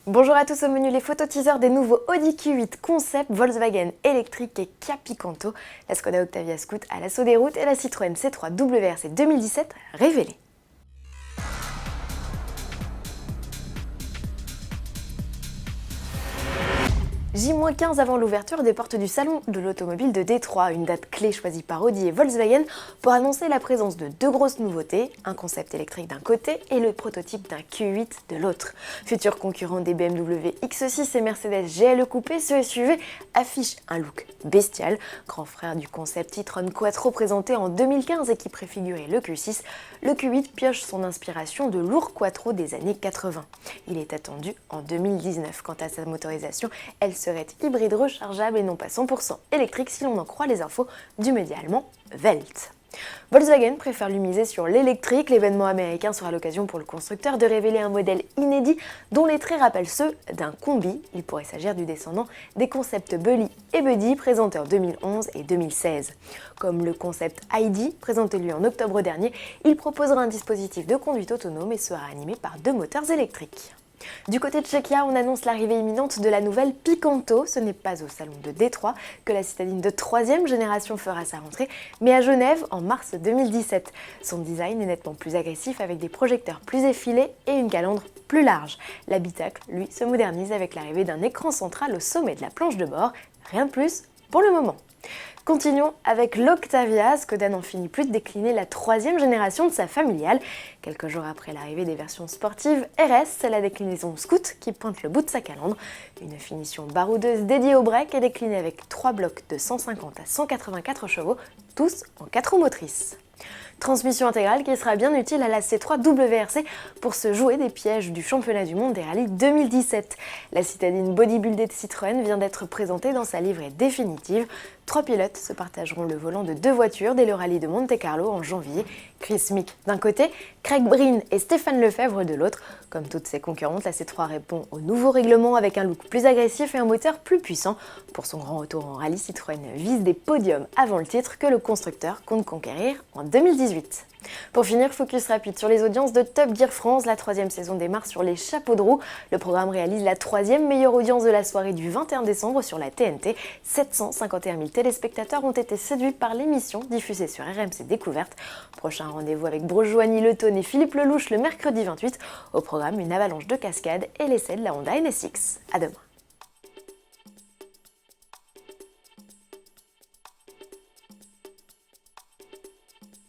Bonjour à tous, au menu les photos teasers des nouveaux Audi Q8 Concept, Volkswagen électrique et Kia Picanto, la Skoda Octavia Scoot à l'assaut des routes et la Citroën C3 WRC 2017 révélée. J-15 avant l'ouverture des portes du salon de l'automobile de Détroit, une date clé choisie par Audi et Volkswagen pour annoncer la présence de deux grosses nouveautés, un concept électrique d'un côté et le prototype d'un Q8 de l'autre. Futur concurrent des BMW X6 et Mercedes GLE Coupé, ce SUV affiche un look bestial, grand frère du concept e-tron Quattro présenté en 2015 et qui préfigurait le Q6. Le Q8 pioche son inspiration de lourds Quattro des années 80. Il est attendu en 2019. Quant à sa motorisation, elle serait hybride rechargeable et non pas 100% électrique si l'on en croit les infos du média allemand Welt. Volkswagen préfère lui miser sur l'électrique. L'événement américain sera l'occasion pour le constructeur de révéler un modèle inédit dont les traits rappellent ceux d'un combi. Il pourrait s'agir du descendant des concepts Bully et Buddy présentés en 2011 et 2016. Comme le concept ID, présenté lui en octobre dernier, il proposera un dispositif de conduite autonome et sera animé par deux moteurs électriques. Du côté de chez Kia, on annonce l'arrivée imminente de la nouvelle Picanto. Ce n'est pas au salon de Détroit que la citadine de 3e génération fera sa rentrée, mais à Genève en mars 2017. Son design est nettement plus agressif avec des projecteurs plus effilés et une calandre plus large. L'habitacle, lui, se modernise avec l'arrivée d'un écran central au sommet de la planche de bord. Rien de plus pour le moment. Continuons avec l'Octavia. Skoda n'en finit plus de décliner la 3e génération de sa familiale. Quelques jours après l'arrivée des versions sportives RS, c'est la déclinaison Scoot qui pointe le bout de sa calandre. Une finition baroudeuse dédiée au break est déclinée avec 3 blocs de 150 à 184 chevaux, tous en 4 roues motrices. Transmission intégrale qui sera bien utile à la C3 WRC pour se jouer des pièges du championnat du monde des rallyes 2017. La citadine bodybuildée de Citroën vient d'être présentée dans sa livrée définitive. 3 pilotes se partageront le volant de 2 voitures dès le rallye de Monte-Carlo en janvier. Chris Mick d'un côté, Craig Breen et Stéphane Lefebvre de l'autre. Comme toutes ses concurrentes, la C3 répond au nouveau règlement avec un look plus agressif et un moteur plus puissant. Pour son grand retour en rallye, Citroën vise des podiums avant le titre que le constructeur compte conquérir en 2018. Pour finir, focus rapide sur les audiences de Top Gear France. La 3e saison démarre sur les chapeaux de roue. Le programme réalise la 3e meilleure audience de la soirée du 21 décembre sur la TNT. 751 000 téléspectateurs ont été séduits par l'émission diffusée sur RMC Découverte. Prochain rendez-vous avec Bruce Joigny, Le Tone et Philippe Lelouch le mercredi 28. Au programme, une avalanche de cascades et l'essai de la Honda NSX. À demain.